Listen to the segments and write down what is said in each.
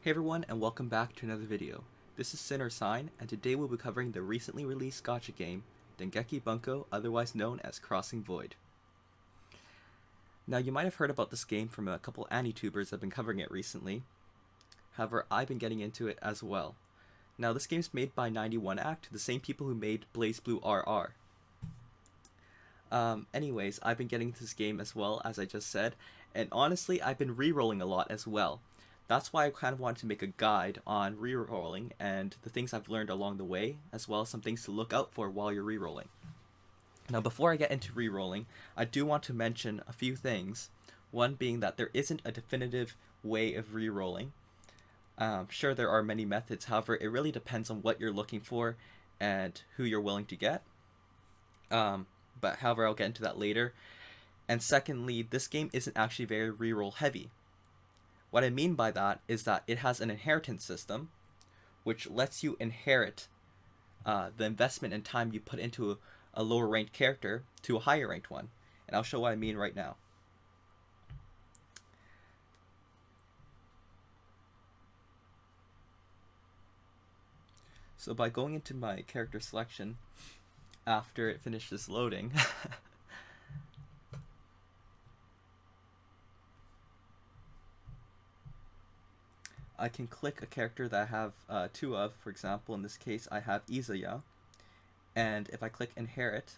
Hey everyone, and welcome back to another video. This is Sin or Sign, and today we'll be covering the recently released gacha game, Dengeki Bunko, otherwise known as Crossing Void. Now, you might have heard about this game from a couple anitubers that have been covering it recently. However, I've been getting into it as well. Now, this game's made by 91 Act, the same people who made Blaze Blue RR. Anyways, I've been getting into this game as well, as I just said, and honestly, I've been re-rolling a lot as well. That's why I kind of wanted to make a guide on re-rolling and the things I've learned along the way, as well as some things to look out for while you're re-rolling. Now, before I get into re-rolling, I do want to mention a few things. One being that there isn't a definitive way of re-rolling. Sure, there are many methods, however, it really depends on what you're looking for and who you're willing to get. But however, I'll get into that later. And secondly, this game isn't actually very re-roll heavy. What I mean by that is that it has an inheritance system, which lets you inherit the investment and time you put into a lower ranked character to a higher ranked one. And I'll show what I mean right now. So by going into my character selection, after it finishes loading, I can click a character that I have two of. For example, in this case, I have Izaya. And if I click Inherit,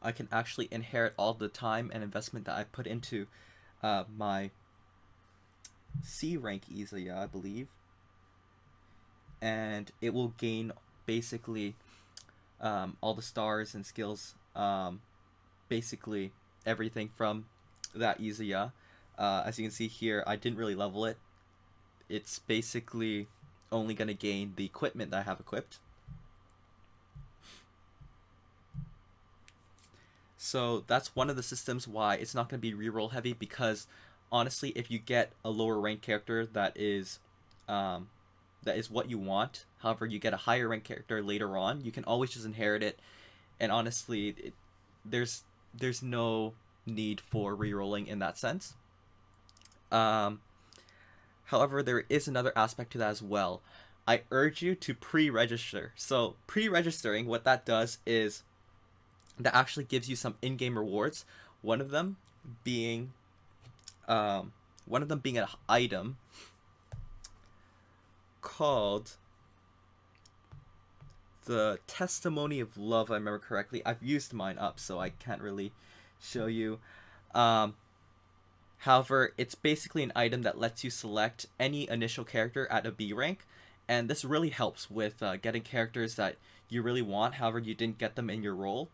I can actually inherit all the time and investment that I put into my C rank Izaya, I believe. And it will gain basically all the stars and skills, basically everything from that Izaya. As you can see here, I didn't really level it. It's basically only going to gain the equipment that I have equipped. So that's one of the systems why it's not going to be reroll heavy, because honestly, if you get a lower ranked character that is what you want, however you get a higher ranked character later on, you can always just inherit it. And honestly, there's no need for rerolling in that sense. However, there is another aspect to that as well. I urge you to pre-register. So pre-registering, what that does is that actually gives you some in-game rewards. One of them being an item called the Testimony of Love, if I remember correctly. I've used mine up, so I can't really show you. However, it's basically an item that lets you select any initial character at a B rank, and this really helps with getting characters that you really want. However, you didn't get them in your role,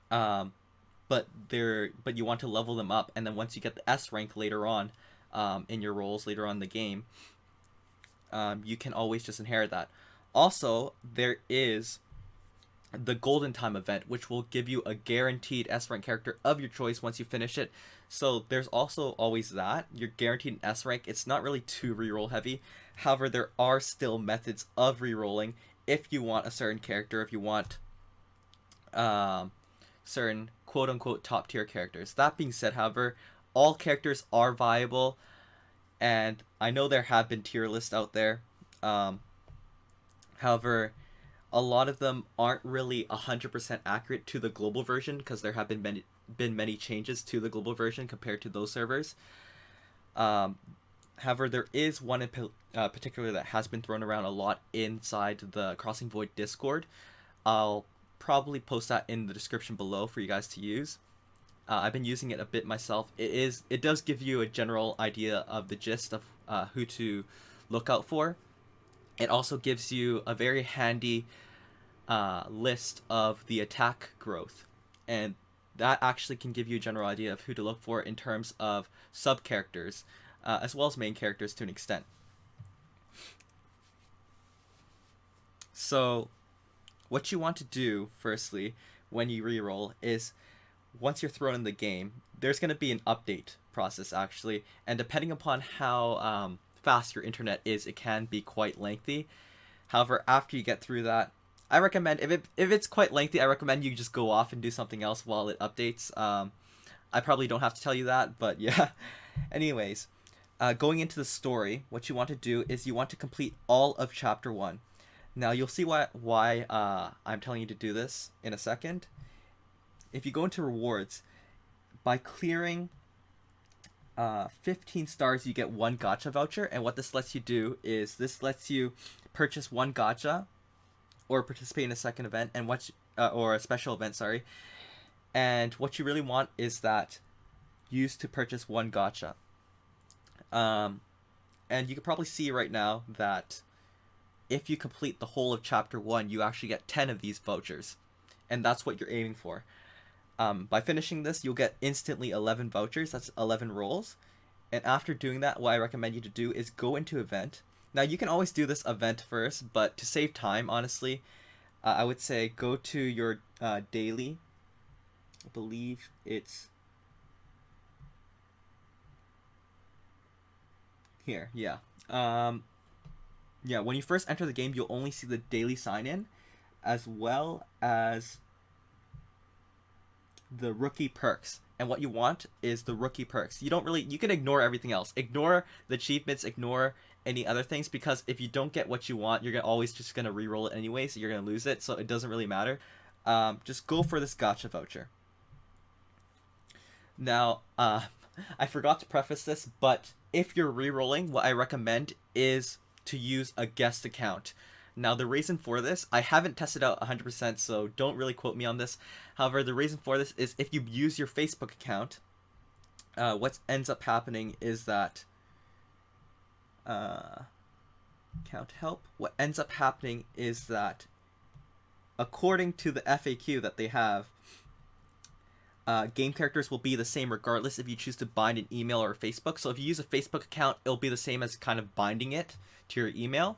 but you want to level them up, and then once you get the S rank later on in your roles later on in the game, you can always just inherit that. Also, there is the Golden Time event, which will give you a guaranteed S rank character of your choice once you finish it. So there's also always that. You're guaranteed an S rank. It's not really too reroll heavy. However, there are still methods of rerolling if you want a certain character, if you want certain quote unquote top tier characters. That being said, however, all characters are viable, and I know there have been tier lists out there. However, a lot of them aren't really 100% accurate to the global version, because there have been many changes to the global version compared to those servers. However, there is one in particular that has been thrown around a lot inside the Crossing Void Discord. I'll probably post that in the description below for you guys to use. I've been using it a bit myself. It does give you a general idea of the gist of who to look out for. It also gives you a very handy list of the attack growth, and that actually can give you a general idea of who to look for in terms of sub characters, as well as main characters to an extent. So what you want to do firstly when you reroll is, once you're thrown in the game, there's going to be an update process actually, and depending upon how fast your internet is, it can be quite lengthy. However, after you get through that, I recommend, if it's quite lengthy, I recommend you just go off and do something else while it updates. I probably don't have to tell you that, but yeah. Anyways, Going into the story, what you want to do is you want to complete all of chapter 1. Now you'll see why I'm telling you to do this in a second. If you go into rewards, by clearing 15 stars, you get 1 gacha voucher, and what this lets you do is this lets you purchase 1 gacha or participate in a second event and or a special event, sorry. And what you really want is that used to purchase 1 gacha. And you can probably see right now that if you complete the whole of chapter 1, you actually get 10 of these vouchers, and that's what you're aiming for. By finishing this, you'll get instantly 11 vouchers. That's 11 rolls. And after doing that, what I recommend you to do is go into event. Now, you can always do this event first, but to save time, honestly, I would say go to your daily. I believe it's here. Yeah. Yeah, when you first enter the game, you'll only see the daily sign-in, as well as the rookie perks. And what you want is the rookie perks. You can ignore everything else. Ignore the achievements, ignore any other things, because if you don't get what you want, you're always just going to re-roll it anyway, so you're going to lose it, so it doesn't really matter. Just go for this gacha voucher. Now, I forgot to preface this, but if you're re-rolling, what I recommend is to use a guest account. Now, the reason for this, I haven't tested out 100%, so don't really quote me on this. However, the reason for this is if you use your Facebook account, what ends up happening is that account help. What ends up happening is that according to the FAQ that they have, game characters will be the same regardless if you choose to bind an email or a Facebook. So if you use a Facebook account, it'll be the same as kind of binding it to your email.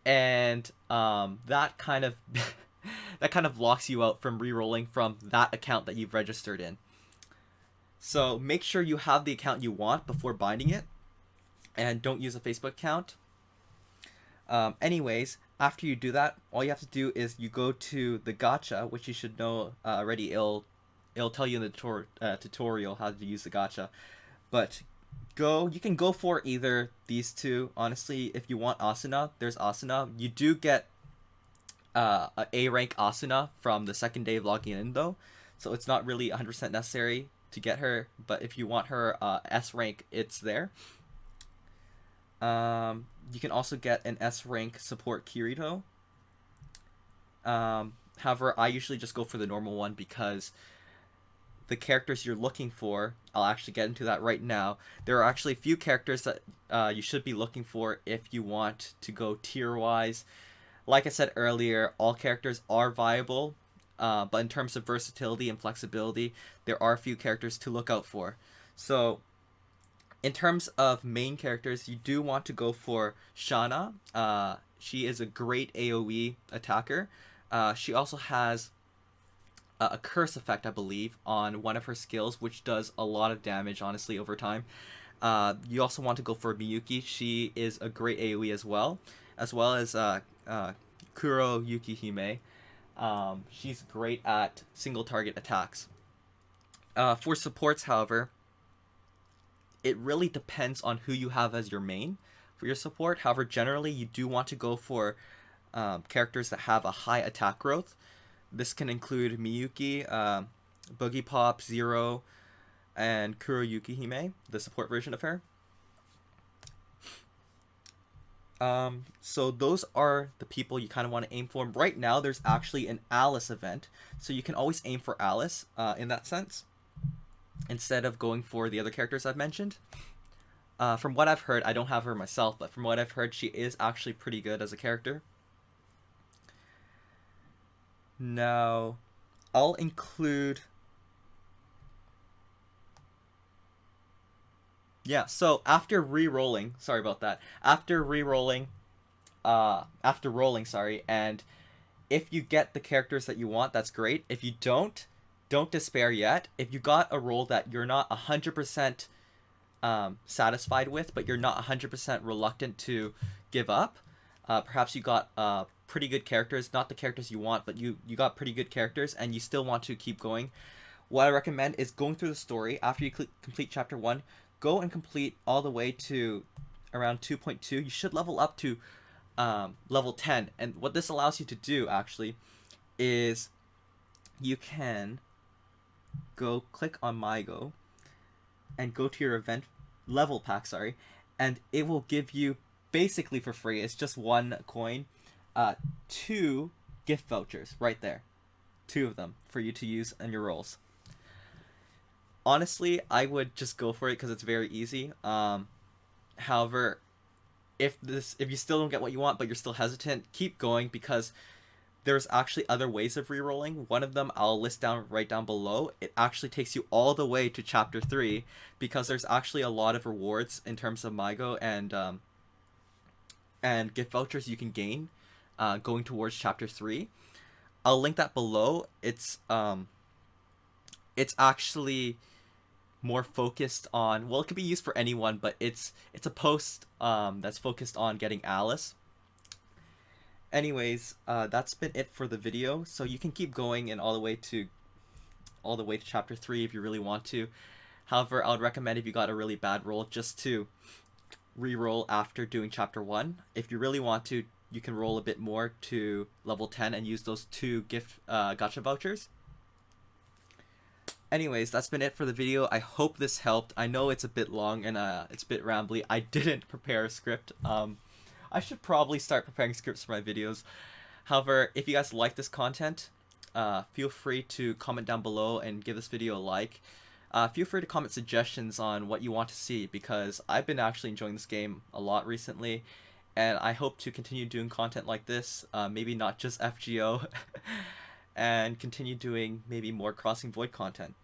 And that kind of that kind of locks you out from re-rolling from that account that you've registered in. So make sure you have the account you want before binding it, and don't use a Facebook account. Anyways, after you do that, all you have to do is you go to the gacha, which you should know already. It'll tell you in the tutorial how to use the gacha. But you can go for either these two. Honestly, if you want Asuna, there's Asuna. You do get a A rank Asuna from the second day of logging in, though, so it's not really 100% necessary to get her. But if you want her S rank, it's there. You can also get an S rank support Kirito. However, I usually just go for the normal one because the characters you're looking for, I'll actually get into that right now. There are actually a few characters that you should be looking for if you want to go tier-wise. Like I said earlier, all characters are viable, but in terms of versatility and flexibility, there are a few characters to look out for. So, in terms of main characters, you do want to go for Shana. She is a great AoE attacker. She also has a curse effect, I believe, on one of her skills, which does a lot of damage, honestly, over time. You also want to go for Miyuki. She is a great AoE as well as Kuro Yukihime. She's great at single target attacks. For supports, however, it really depends on who you have as your main for your support. However, generally, you do want to go for characters that have a high attack growth. This can include Miyuki, Boogie Pop, Zero, and Kuro Yukihime, the support version of her. So those are the people you kind of want to aim for. Right now, there's actually an Alice event, so you can always aim for Alice in that sense, instead of going for the other characters I've mentioned. From what I've heard, I don't have her myself, but from what I've heard, she is actually pretty good as a character. Now, I'll include... Yeah, so after re-rolling, sorry about that, after rolling, and if you get the characters that you want, that's great. If you don't despair yet. If you got a roll that you're not 100% satisfied with, but you're not 100% reluctant to give up, perhaps you got pretty good characters, not the characters you want, but you got pretty good characters, and you still want to keep going, what I recommend is going through the story. After you complete chapter 1, go and complete all the way to around 2.2, you should level up to level 10. And what this allows you to do, actually, is you can go click on MyGo and go to your event level pack, sorry, and it will give you basically for free, it's just 1 coin, 2 gift vouchers right there. 2 of them for you to use in your rolls. Honestly, I would just go for it because it's very easy. However, if you still don't get what you want but you're still hesitant, keep going, because there's actually other ways of rerolling. One of them I'll list down right down below. It actually takes you all the way to chapter 3, because there's actually a lot of rewards in terms of MyGo and gift vouchers you can gain going towards chapter 3. I'll link that below. It's actually more focused on, well, it could be used for anyone, but it's a post that's focused on getting Alice. Anyways, that's been it for the video. So you can keep going and all the way to chapter 3 if you really want to. However, I would recommend, if you got a really bad roll, just to re-roll after doing chapter 1. If you really want to, you can roll a bit more to level 10 and use those 2 gift gacha vouchers. Anyways, that's been it for the video. I hope this helped. I know it's a bit long and it's a bit rambly. I didn't prepare a script. I should probably start preparing scripts for my videos. However, if you guys like this content, feel free to comment down below and give this video a like. Feel free to comment suggestions on what you want to see, because I've been actually enjoying this game a lot recently, and I hope to continue doing content like this, maybe not just FGO, and continue doing maybe more Crossing Void content.